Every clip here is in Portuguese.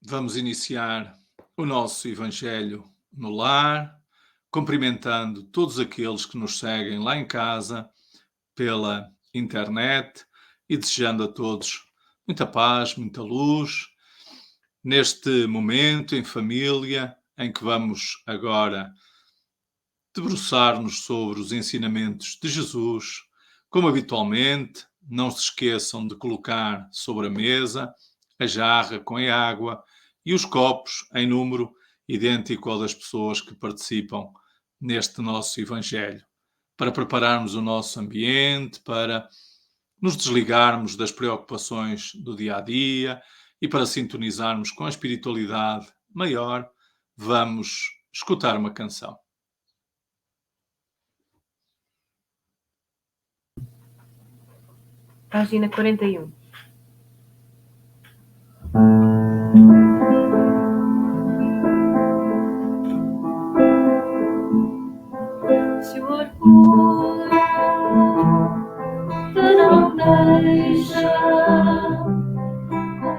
Vamos iniciar o nosso Evangelho no lar, cumprimentando todos aqueles que nos seguem lá em casa, pela internet e desejando a todos muita paz, muita luz, neste momento em família, em que vamos agora debruçar-nos sobre os ensinamentos de Jesus. Como habitualmente, não se esqueçam de colocar sobre a mesa a jarra com a água e os copos em número idêntico ao das pessoas que participam neste nosso Evangelho, para prepararmos o nosso ambiente, para nos desligarmos das preocupações do dia a dia e para sintonizarmos com a espiritualidade maior, vamos escutar uma canção. Página 41. Se o orgulho te não deixa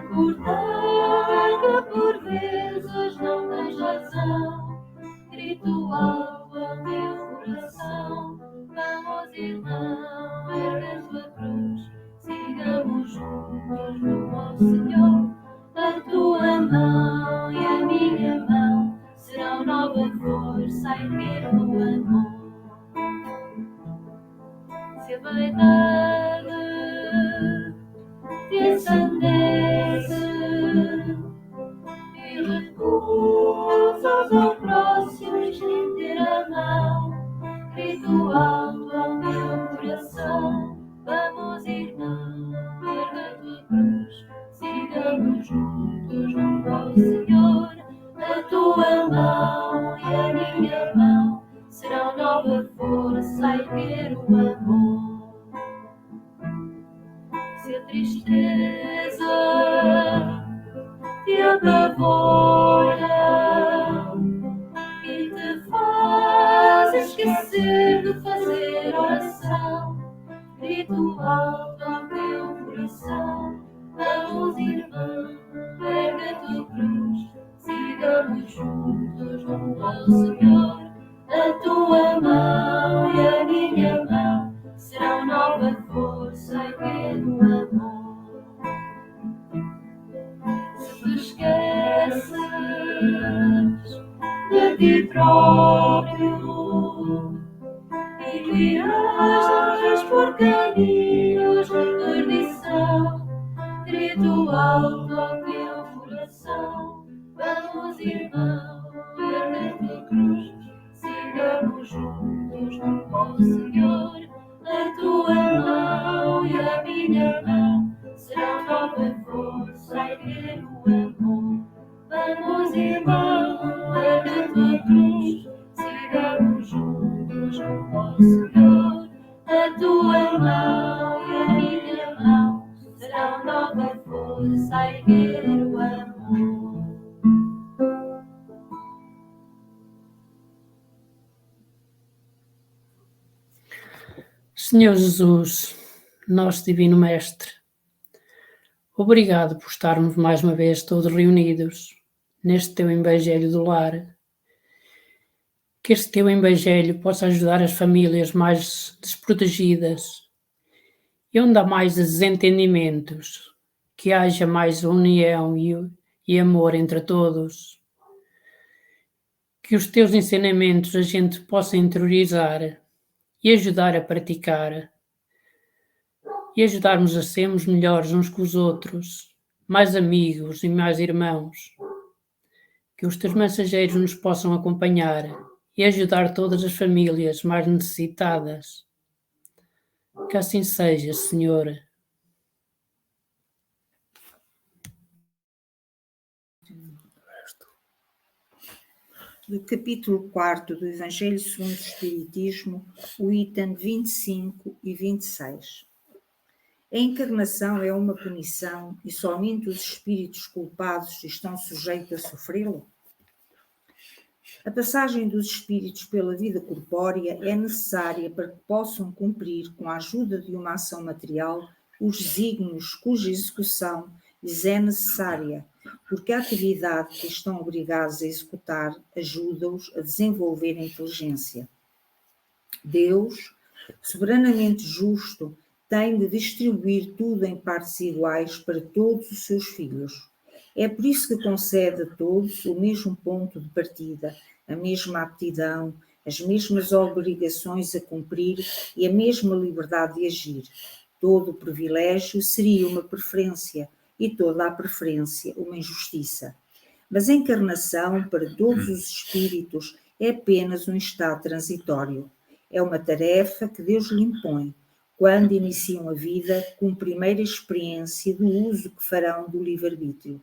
concordar que por vezes não tens razão, grito alto ao teu coração, vamos irmão, ergue a tua cruz, sigamos juntos rumo ao Senhor. A tua mão e a minha mão serão nova força a erguer o amor. Se a vaidade te ensandece e recusas ao próximo estender a mão, grito alto ao teu coração, vamos irmão, ergue a tua cruz, sigamos juntos rumo ao Senhor. A tua mão e a minha mão serão nova força a erguer o amor. Se a tristeza te apavora e te faz esquecer de fazer oração, grito alto ao teu coração, vamos irmão, ergue a tua cruz, sigamos juntos rumo ao Senhor. A tua mão e a minha mão serão nova força a erguer o amor. Se te esqueces de ti próprio e viajas por caminhos de perdição, grito alto ao teu coração, vamos irmão, ergue a tua cruz, sigamos juntos rumo ao Senhor. A tua mão e a minha mão serão nova força a erguer o amor. Vamos irmão, ergue a tua cruz, sigamos juntos rumo ao Senhor. A tua mão e a minha mão serão nova força a erguer o amor. Senhor Jesus, nosso Divino Mestre, obrigado por estarmos mais uma vez todos reunidos neste Teu Evangelho do Lar. Que este Teu Evangelho possa ajudar as famílias mais desprotegidas e onde há mais desentendimentos, que haja mais união e amor entre todos. Que os Teus ensinamentos a gente possa interiorizar e ajudar a praticar, e ajudarmos a sermos melhores uns com os outros, mais amigos e mais irmãos. Que os Teus mensageiros nos possam acompanhar e ajudar todas as famílias mais necessitadas. Que assim seja, Senhor. Do capítulo 4 do Evangelho segundo o Espiritismo, o item 25 e 26. A encarnação é uma punição e somente os espíritos culpados estão sujeitos a sofrê-la? A passagem dos espíritos pela vida corpórea é necessária para que possam cumprir, com a ajuda de uma ação material, os desígnios cuja execução lhes é necessária porque a atividade que estão obrigados a executar ajuda-os a desenvolver a inteligência. Deus, soberanamente justo, tem de distribuir tudo em partes iguais para todos os seus filhos. É por isso que concede a todos o mesmo ponto de partida, a mesma aptidão, as mesmas obrigações a cumprir e a mesma liberdade de agir. Todo o privilégio seria uma preferência e toda a preferência uma injustiça. Mas a encarnação, para todos os espíritos, é apenas um estado transitório. É uma tarefa que Deus lhe impõe, quando iniciam a vida, como primeira experiência do uso que farão do livre-arbítrio.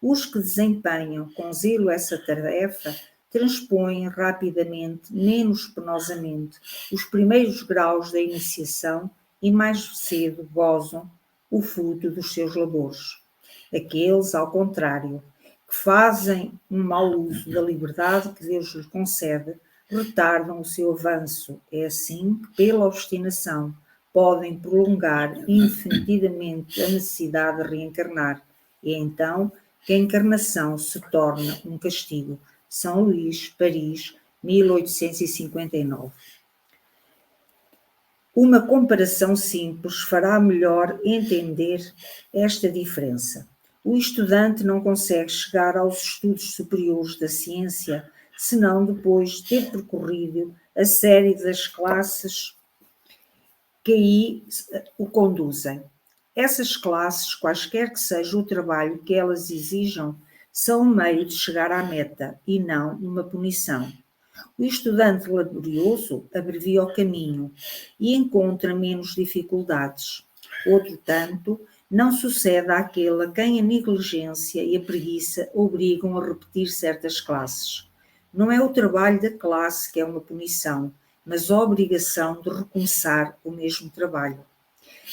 Os que desempenham com zelo essa tarefa transpõem rapidamente, menos penosamente, os primeiros graus da iniciação e mais cedo gozam o fruto dos seus labores. Aqueles, ao contrário, que fazem um mau uso da liberdade que Deus lhes concede, retardam o seu avanço. É assim que, pela obstinação, podem prolongar infinitamente a necessidade de reencarnar. E é então que a encarnação se torna um castigo. São Luís, Paris, 1859. Uma comparação simples fará melhor entender esta diferença. O estudante não consegue chegar aos estudos superiores da ciência senão depois de ter percorrido a série das classes que aí o conduzem. Essas classes, quaisquer que seja o trabalho que elas exijam, são um meio de chegar à meta e não uma punição. O estudante laborioso abrevia o caminho e encontra menos dificuldades. Outro tanto, não sucede àquele a quem a negligência e a preguiça obrigam a repetir certas classes. Não é o trabalho da classe que é uma punição, mas a obrigação de recomeçar o mesmo trabalho.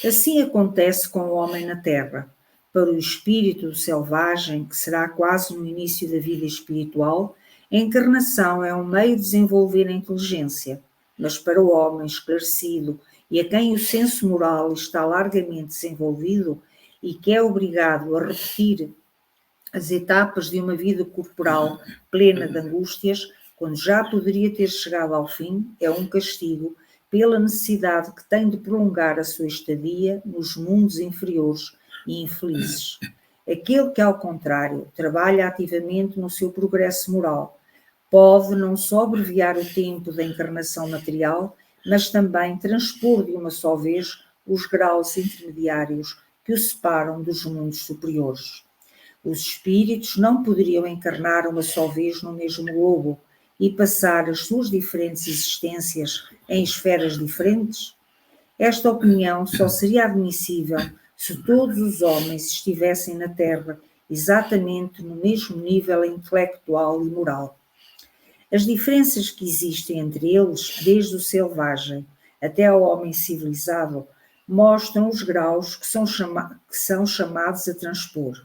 Assim acontece com o homem na Terra. Para o espírito do selvagem, que será quase no início da vida espiritual, a encarnação é um meio de desenvolver a inteligência, mas para o homem esclarecido e a quem o senso moral está largamente desenvolvido e que é obrigado a repetir as etapas de uma vida corporal plena de angústias, quando já poderia ter chegado ao fim, é um castigo pela necessidade que tem de prolongar a sua estadia nos mundos inferiores e infelizes. Aquele que, ao contrário, trabalha ativamente no seu progresso moral, pode não só abreviar o tempo da encarnação material, mas também transpor de uma só vez os graus intermediários que o separam dos mundos superiores. Os espíritos não poderiam encarnar uma só vez no mesmo globo e passar as suas diferentes existências em esferas diferentes? Esta opinião só seria admissível se todos os homens estivessem na Terra exatamente no mesmo nível intelectual e moral. As diferenças que existem entre eles, desde o selvagem até ao homem civilizado, mostram os graus que são chamados a transpor.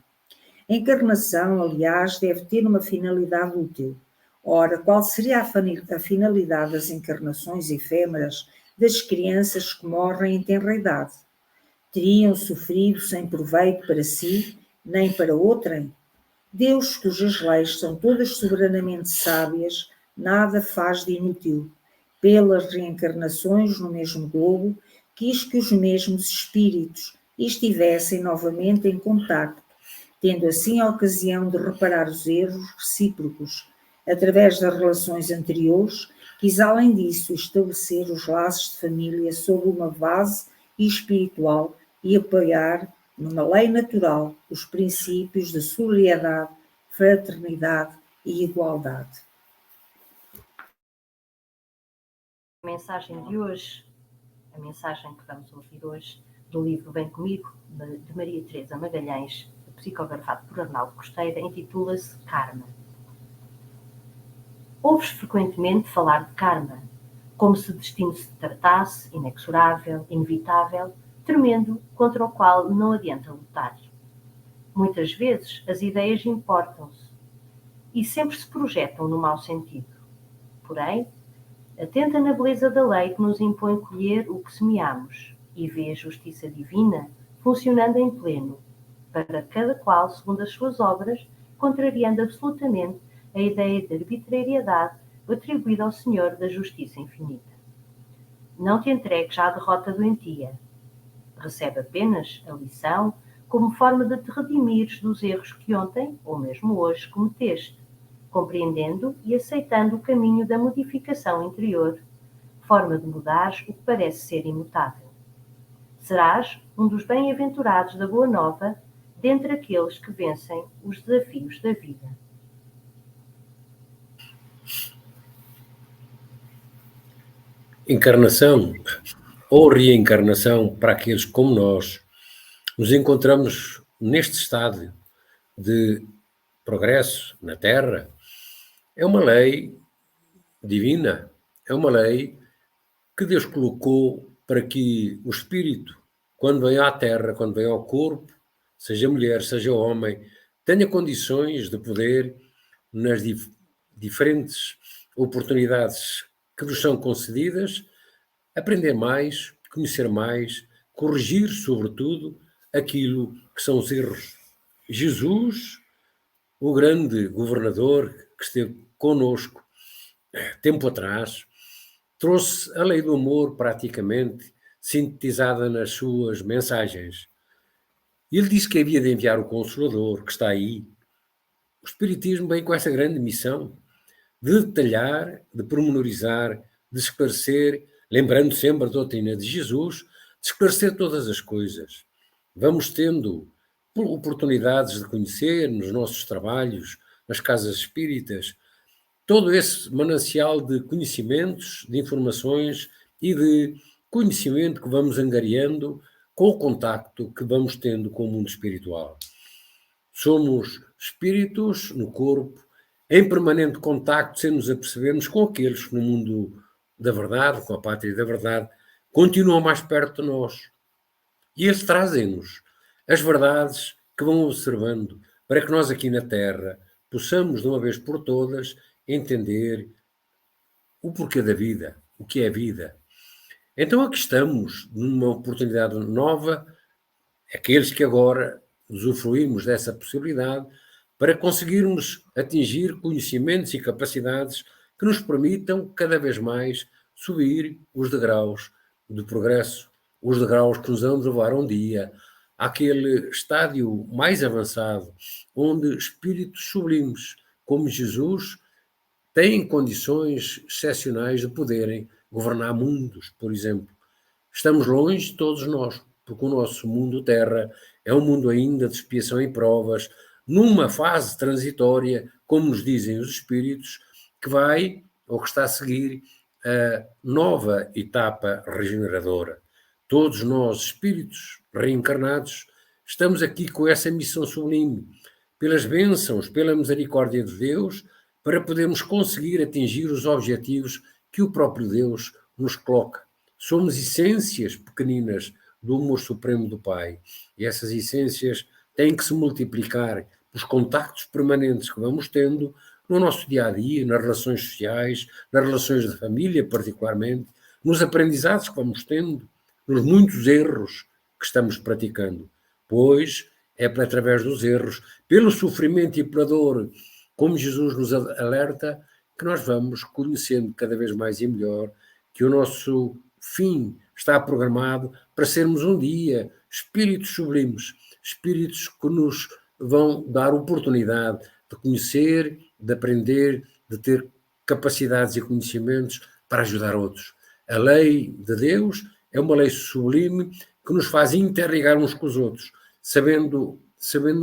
A encarnação, aliás, deve ter uma finalidade útil. Ora, qual seria a finalidade das encarnações efêmeras das crianças que morrem em tenra idade? Teriam sofrido sem proveito para si, nem para outrem? Deus, cujas leis são todas soberanamente sábias, nada faz de inútil. Pelas reencarnações no mesmo globo, quis que os mesmos espíritos estivessem novamente em contacto, tendo assim a ocasião de reparar os erros recíprocos. Através das relações anteriores, quis além disso estabelecer os laços de família sob uma base espiritual e apoiar, numa lei natural, os princípios de solidariedade, fraternidade e igualdade. A mensagem de hoje, a mensagem que vamos ouvir hoje, do livro Vem Comigo, de Maria Teresa Magalhães, psicografado por Arnaldo Costeira, intitula-se Karma. Ouves frequentemente falar de karma, como se o destino se tratasse, inexorável, inevitável, tremendo, contra o qual não adianta lutar. Muitas vezes as ideias importam-se e sempre se projetam no mau sentido. Porém, atenta na beleza da lei que nos impõe colher o que semeamos e vê a justiça divina funcionando em pleno. para cada qual segundo as suas obras, contrariando absolutamente a ideia de arbitrariedade atribuída ao Senhor da Justiça Infinita. Não te entregues à derrota doentia. Recebe apenas a lição como forma de te redimires dos erros que ontem, ou mesmo hoje, cometeste, compreendendo e aceitando o caminho da modificação interior, forma de mudares o que parece ser imutável. Serás um dos bem-aventurados da Boa Nova, dentre aqueles que vencem os desafios da vida. Encarnação ou reencarnação para aqueles como nós nos encontramos neste estádio de progresso na Terra, é uma lei divina, é uma lei que Deus colocou para que o espírito, quando vem à Terra, quando vem ao corpo, seja mulher, seja homem, tenha condições de poder, nas diferentes oportunidades que vos são concedidas, aprender mais, conhecer mais, corrigir, sobretudo, aquilo que são os erros. Jesus, o grande governador que esteve conosco tempo atrás, trouxe a lei do amor praticamente sintetizada nas suas mensagens. Ele disse que havia de enviar o Consolador, que está aí. O Espiritismo vem com essa grande missão de detalhar, de pormenorizar, de esclarecer, lembrando sempre a doutrina de Jesus, de esclarecer todas as coisas. Vamos tendo oportunidades de conhecer nos nossos trabalhos, nas casas espíritas, todo esse manancial de conhecimentos, de informações e de conhecimento que vamos angariando com o contacto que vamos tendo com o mundo espiritual. Somos espíritos no corpo, em permanente contacto, sem nos apercebermos, com aqueles que no mundo da verdade, com a pátria da verdade, continuam mais perto de nós. E eles trazem-nos as verdades que vão observando, para que nós aqui na Terra possamos, de uma vez por todas, entender o porquê da vida, o que é a vida. Então aqui estamos, numa oportunidade nova, aqueles que agora usufruímos dessa possibilidade, para conseguirmos atingir conhecimentos e capacidades que nos permitam cada vez mais subir os degraus do progresso, os degraus que nos vão levar um dia àquele estádio mais avançado, onde espíritos sublimes, como Jesus, têm condições excepcionais de poderem governar mundos, por exemplo. Estamos longe, todos nós, porque o nosso mundo Terra é um mundo ainda de expiação e provas, numa fase transitória, como nos dizem os espíritos, que vai, ou que está a seguir, a nova etapa regeneradora. Todos nós, espíritos reencarnados, estamos aqui com essa missão sublime, pelas bênçãos, pela misericórdia de Deus, para podermos conseguir atingir os objetivos que o próprio Deus nos coloca. Somos essências pequeninas do amor supremo do Pai, e essas essências têm que se multiplicar pelos contactos permanentes que vamos tendo no nosso dia-a-dia, nas relações sociais, nas relações de família particularmente, nos aprendizados que vamos tendo, nos muitos erros que estamos praticando, pois é através dos erros, pelo sofrimento e pela dor, como Jesus nos alerta, que nós vamos conhecendo cada vez mais e melhor que o nosso fim está programado para sermos um dia espíritos sublimes, espíritos que nos vão dar oportunidade de conhecer, de aprender, de ter capacidades e conhecimentos para ajudar outros. A lei de Deus é uma lei sublime que nos faz interligar uns com os outros, sabendo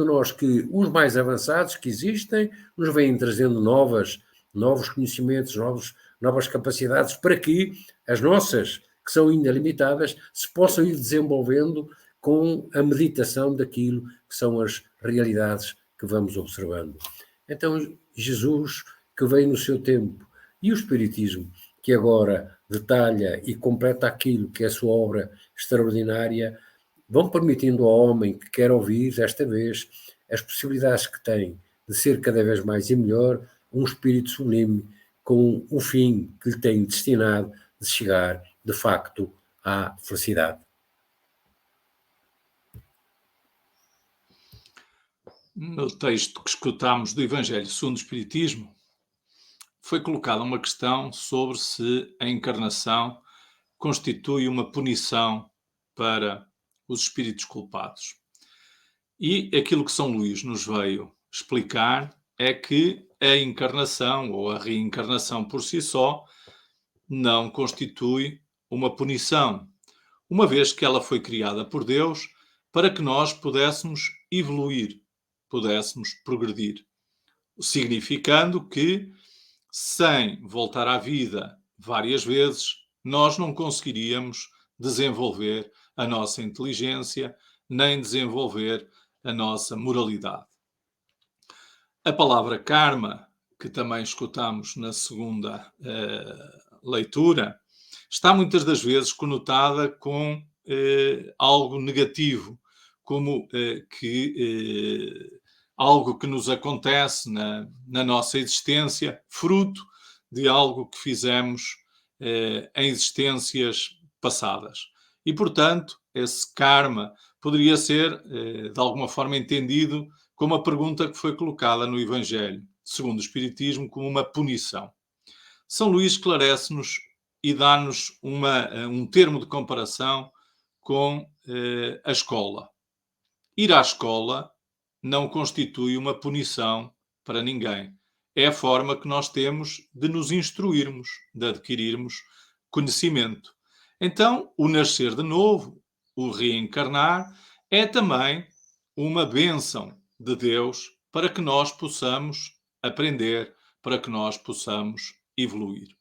nós que os mais avançados que existem nos vêm trazendo novos conhecimentos, novas capacidades para que as nossas, que são ainda limitadas, se possam ir desenvolvendo com a meditação daquilo que são as realidades que vamos observando. Então, Jesus, que veio no seu tempo, e o Espiritismo, que agora detalha e completa aquilo que é a sua obra extraordinária, vão permitindo ao homem que quer ouvir, desta vez, as possibilidades que tem de ser cada vez mais e melhor um espírito sublime, com o fim que lhe tem destinado de chegar, de facto, à felicidade. No texto que escutámos do Evangelho segundo o Espiritismo, foi colocada uma questão sobre se a encarnação constitui uma punição para os espíritos culpados. E aquilo que São Luís nos veio explicar é que a encarnação ou a reencarnação por si só não constitui uma punição, uma vez que ela foi criada por Deus para que nós pudéssemos evoluir, pudéssemos progredir, significando que, sem voltar à vida várias vezes, nós não conseguiríamos desenvolver a nossa inteligência, nem desenvolver a nossa moralidade. A palavra karma, que também escutamos na segunda leitura, está muitas das vezes conotada com algo negativo, como algo que nos acontece na nossa existência, fruto de algo que fizemos em existências passadas. E, portanto, esse karma poderia ser, de alguma forma, entendido como a pergunta que foi colocada no Evangelho, segundo o Espiritismo, como uma punição. São Luís esclarece-nos e dá-nos um termo de comparação com a escola. Ir à escola não constitui uma punição para ninguém. É a forma que nós temos de nos instruirmos, de adquirirmos conhecimento. Então, o nascer de novo, o reencarnar, é também uma bênção de Deus para que nós possamos aprender, para que nós possamos evoluir.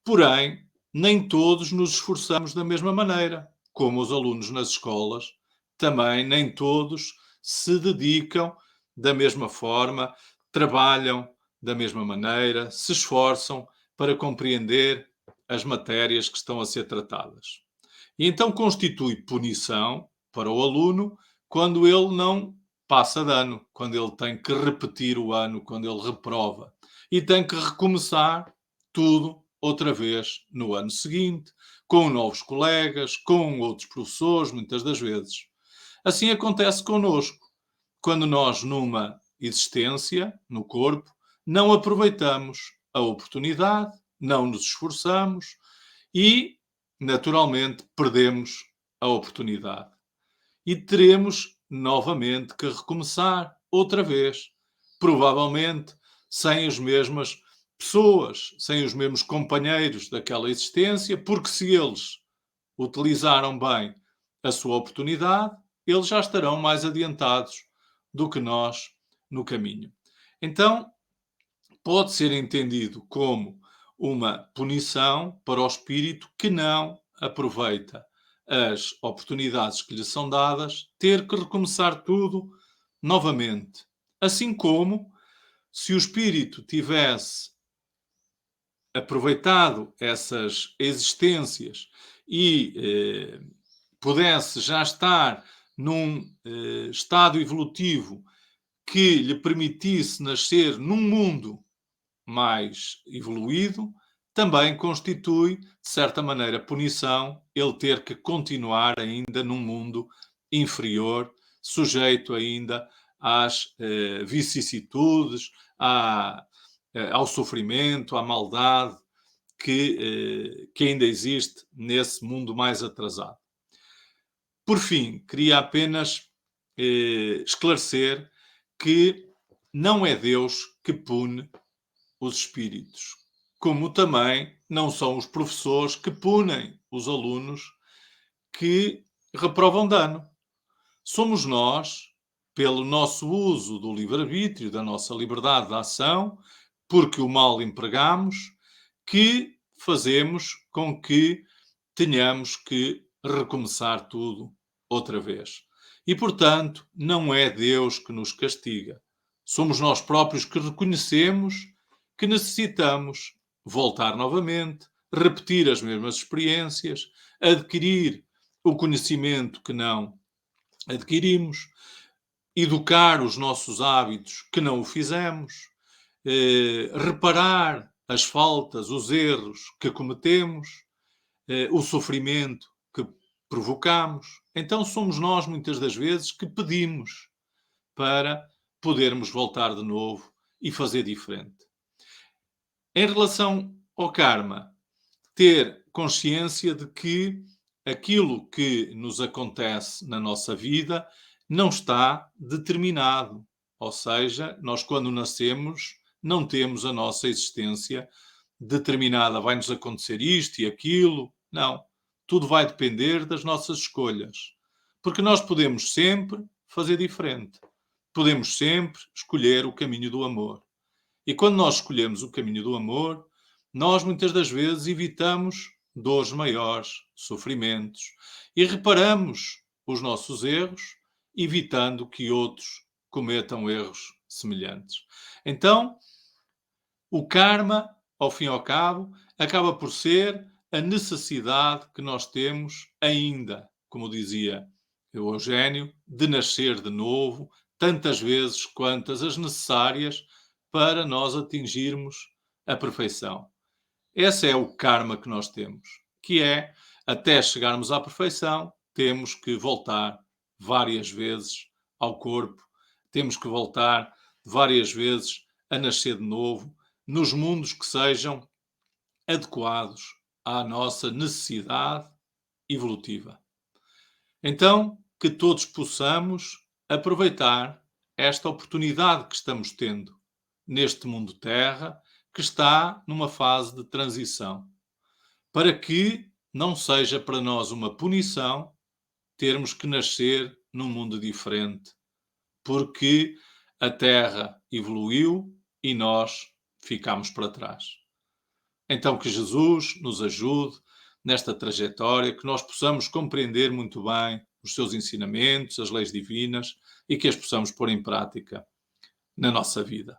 Porém, nem todos nos esforçamos da mesma maneira. Como os alunos nas escolas, também nem todos se dedicam da mesma forma, trabalham da mesma maneira, se esforçam para compreender as matérias que estão a ser tratadas. E então constitui punição para o aluno quando ele não passa de ano, quando ele tem que repetir o ano, quando ele reprova. E tem que recomeçar tudo outra vez no ano seguinte, com novos colegas, com outros professores, muitas das vezes. Assim acontece connosco, quando nós, numa existência, no corpo, não aproveitamos a oportunidade, não nos esforçamos e, naturalmente, perdemos a oportunidade. E teremos novamente que recomeçar outra vez, provavelmente sem as mesmas pessoas, sem os mesmos companheiros daquela existência, porque se eles utilizaram bem a sua oportunidade, eles já estarão mais adiantados do que nós no caminho. Então, pode ser entendido como uma punição para o espírito que não aproveita as oportunidades que lhe são dadas, ter que recomeçar tudo novamente. Assim como, se o espírito tivesse aproveitado essas existências e pudesse já estar num estado evolutivo que lhe permitisse nascer num mundo mais evoluído, também constitui, de certa maneira, punição ele ter que continuar ainda num mundo inferior, sujeito ainda às vicissitudes, ao sofrimento, à maldade que ainda existe nesse mundo mais atrasado. Por fim, queria apenas esclarecer que não é Deus que pune os espíritos, como também não são os professores que punem os alunos que reprovam de ano. Somos nós, pelo nosso uso do livre-arbítrio, da nossa liberdade de ação, porque o mal empregamos, que fazemos com que tenhamos que recomeçar tudo outra vez. E, portanto, não é Deus que nos castiga. Somos nós próprios que reconhecemos que necessitamos voltar novamente, repetir as mesmas experiências, adquirir o conhecimento que não adquirimos, educar os nossos hábitos que não o fizemos, reparar as faltas, os erros que cometemos, o sofrimento que provocamos. Então somos nós, muitas das vezes, que pedimos para podermos voltar de novo e fazer diferente. Em relação ao karma, ter consciência de que aquilo que nos acontece na nossa vida não está determinado. Ou seja, nós quando nascemos não temos a nossa existência determinada. Vai-nos acontecer isto e aquilo. Não. Tudo vai depender das nossas escolhas. Porque nós podemos sempre fazer diferente. Podemos sempre escolher o caminho do amor. E quando nós escolhemos o caminho do amor, nós muitas das vezes evitamos dores maiores, sofrimentos, e reparamos os nossos erros, evitando que outros cometam erros semelhantes. Então, o karma, ao fim e ao cabo, acaba por ser a necessidade que nós temos ainda, como dizia o Eugénio, de nascer de novo, tantas vezes quantas as necessárias para nós atingirmos a perfeição. Esse é o karma que nós temos, que é, até chegarmos à perfeição, temos que voltar várias vezes ao corpo, temos que voltar várias vezes a nascer de novo, nos mundos que sejam adequados à nossa necessidade evolutiva. Então, que todos possamos aproveitar esta oportunidade que estamos tendo neste mundo Terra, que está numa fase de transição, para que não seja para nós uma punição termos que nascer num mundo diferente, porque a Terra evoluiu e nós ficamos para trás. Então que Jesus nos ajude nesta trajetória, que nós possamos compreender muito bem os seus ensinamentos, as leis divinas, e que as possamos pôr em prática na nossa vida.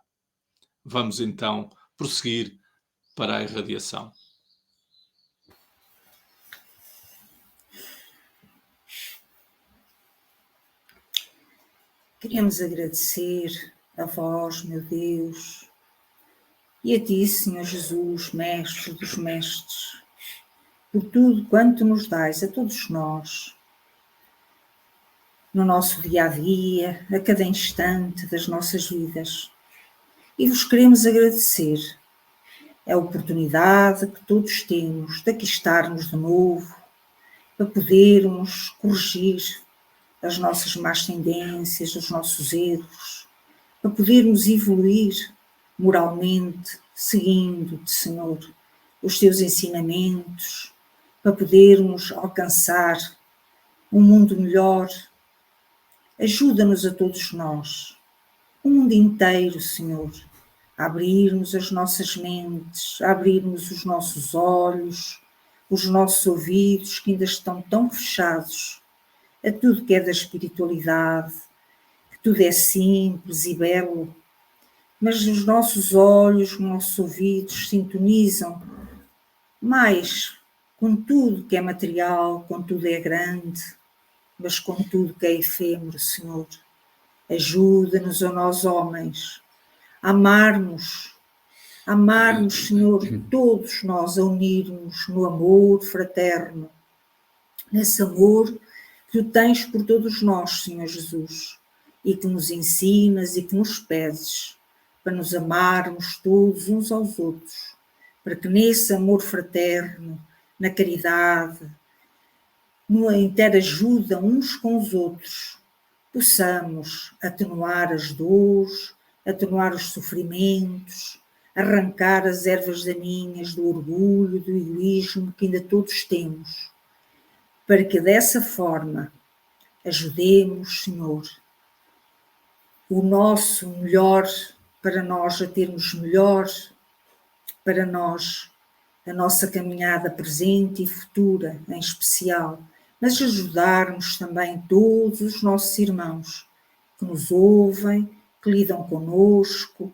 Vamos então prosseguir para a irradiação. Queremos agradecer a vós, meu Deus, e a ti, Senhor Jesus, Mestre dos Mestres, por tudo quanto nos dais a todos nós, no nosso dia-a-dia, a cada instante das nossas vidas. E vos queremos agradecer a oportunidade que todos temos de aqui estarmos de novo, para podermos corrigir as nossas más tendências, os nossos erros, para podermos evoluir moralmente, seguindo-te, Senhor, os teus ensinamentos, para podermos alcançar um mundo melhor. Ajuda-nos a todos nós, o mundo inteiro, Senhor, a abrirmos as nossas mentes, a abrirmos os nossos olhos, os nossos ouvidos, que ainda estão tão fechados a tudo que é da espiritualidade, que tudo é simples e belo, mas os nossos olhos, os nossos ouvidos sintonizam mais com tudo que é material, com tudo é grande, mas com tudo que é efêmero, Senhor. Ajuda-nos a nós homens a amarmos, Senhor, todos nós a unirmos no amor fraterno, nesse amor que tu tens por todos nós, Senhor Jesus, e que nos ensinas e que nos pedes para nos amarmos todos uns aos outros, para que nesse amor fraterno, na caridade, na interajuda uns com os outros, possamos atenuar as dores, atenuar os sofrimentos, arrancar as ervas daninhas do orgulho, do egoísmo que ainda todos temos, para que dessa forma ajudemos, Senhor, o nosso melhor para nós a termos melhor para nós, a nossa caminhada presente e futura em especial, mas ajudarmos também todos os nossos irmãos que nos ouvem, que lidam conosco,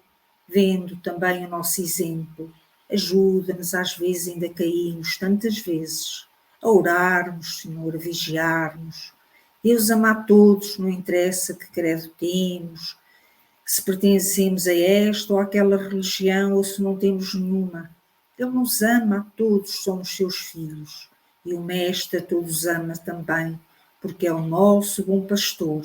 vendo também o nosso exemplo. Ajuda-nos, às vezes ainda caímos tantas vezes, a orarmos, Senhor, a vigiarmos. Deus ama a todos, não interessa que credo temos, se pertencemos a esta ou àquela religião ou se não temos nenhuma. Ele nos ama a todos, somos seus filhos. E o Mestre a todos ama também, porque é o nosso bom pastor.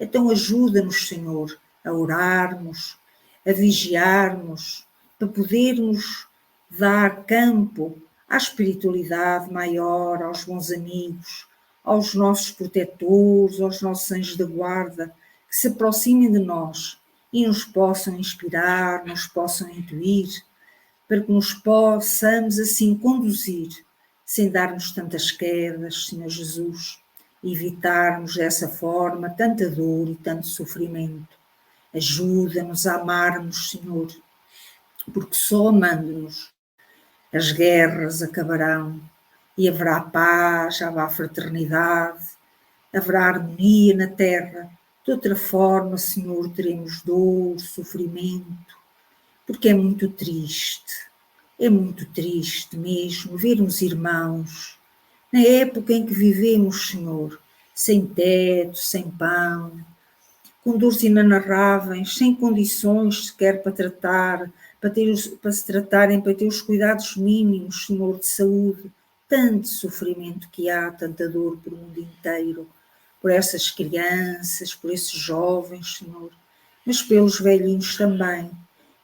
Então ajuda-nos, Senhor, a orarmos, a vigiarmos, para podermos dar campo à espiritualidade maior, aos bons amigos, aos nossos protetores, aos nossos anjos da guarda, que se aproximem de nós e nos possam inspirar, nos possam intuir, para que nos possamos assim conduzir, sem darmos tantas quedas, Senhor Jesus, e evitarmos dessa forma tanta dor e tanto sofrimento. Ajuda-nos a amarmos, Senhor, porque só amando-nos as guerras acabarão e haverá paz, haverá fraternidade, haverá harmonia na terra. De outra forma, Senhor, teremos dor, sofrimento, porque é muito triste mesmo vermos irmãos, na época em que vivemos, Senhor, sem teto, sem pão, com dores inenarráveis, sem condições sequer para tratar, para se tratarem, para ter os cuidados mínimos, Senhor, de saúde. Tanto sofrimento que há, tanta dor pelo mundo inteiro, por essas crianças, por esses jovens, Senhor, mas pelos velhinhos também,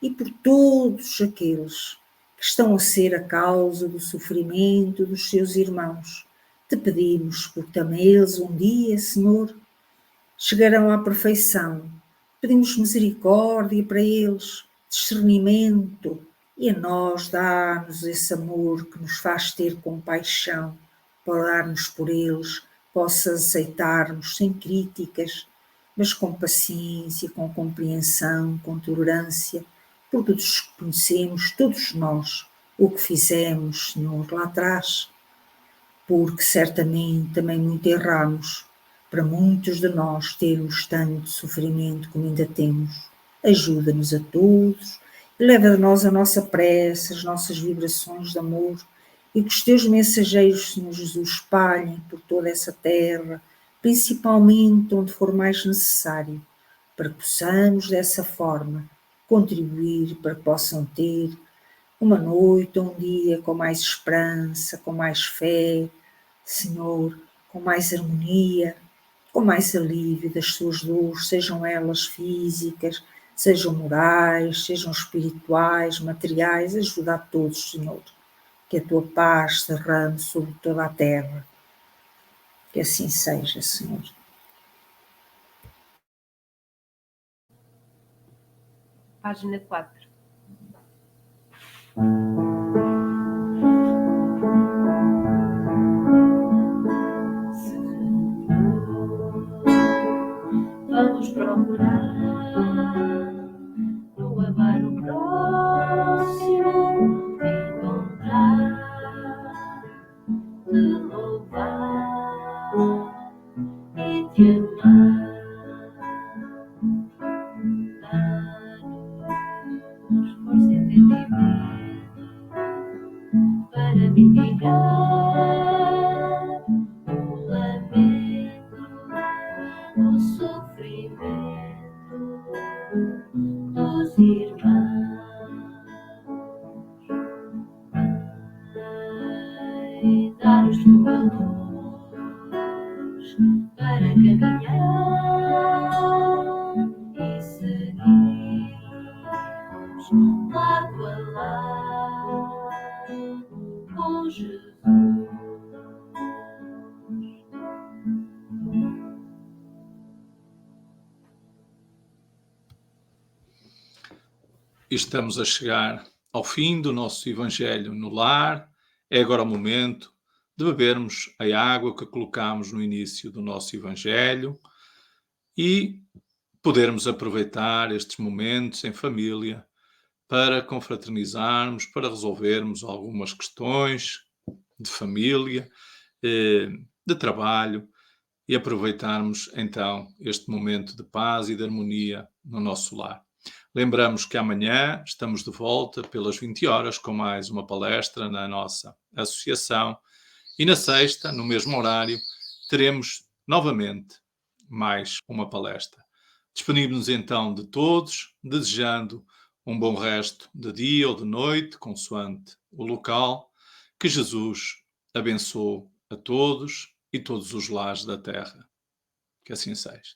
e por todos aqueles que estão a ser a causa do sofrimento dos seus irmãos. Te pedimos, porque também eles um dia, Senhor, chegarão à perfeição. Pedimos misericórdia para eles, discernimento, e a nós dá-nos esse amor que nos faz ter compaixão, para orarmos por eles, possa aceitarmos sem críticas, mas com paciência, com compreensão, com tolerância, porque desconhecemos todos nós o que fizemos, Senhor, lá atrás, porque certamente também muito erramos, para muitos de nós termos tanto sofrimento como ainda temos. Ajuda-nos a todos e leva a nós a nossa prece, as nossas vibrações de amor, e que os teus mensageiros, Senhor Jesus, espalhem por toda essa terra, principalmente onde for mais necessário, para que possamos dessa forma contribuir para que possam ter uma noite ou um dia com mais esperança, com mais fé, Senhor, com mais harmonia, com mais alívio das suas dores, sejam elas físicas, sejam morais, sejam espirituais, materiais. Ajuda a todos, Senhor, que a tua paz se derrame sobre toda a terra. Que assim seja, Senhor. Página 4. Vamos procurar no amar o próximo, te encontrar, te louvar e te amar. Dá-nos força e entendimento para mitigar o lamento, o sofrimento dos irmãos. Vai dar-nos tua luz para caminhar e seguirmos lado a lado com Jesus. Estamos a chegar ao fim do nosso Evangelho no lar. É agora o momento de bebermos a água que colocámos no início do nosso Evangelho e podermos aproveitar estes momentos em família para confraternizarmos, para resolvermos algumas questões de família, de trabalho, e aproveitarmos então este momento de paz e de harmonia no nosso lar. Lembramos que amanhã estamos de volta pelas 20 horas com mais uma palestra na nossa associação, e na sexta, no mesmo horário, teremos novamente mais uma palestra. Despedimos-nos então de todos, desejando um bom resto de dia ou de noite, consoante o local. Que Jesus abençoe a todos e todos os lares da terra. Que assim seja.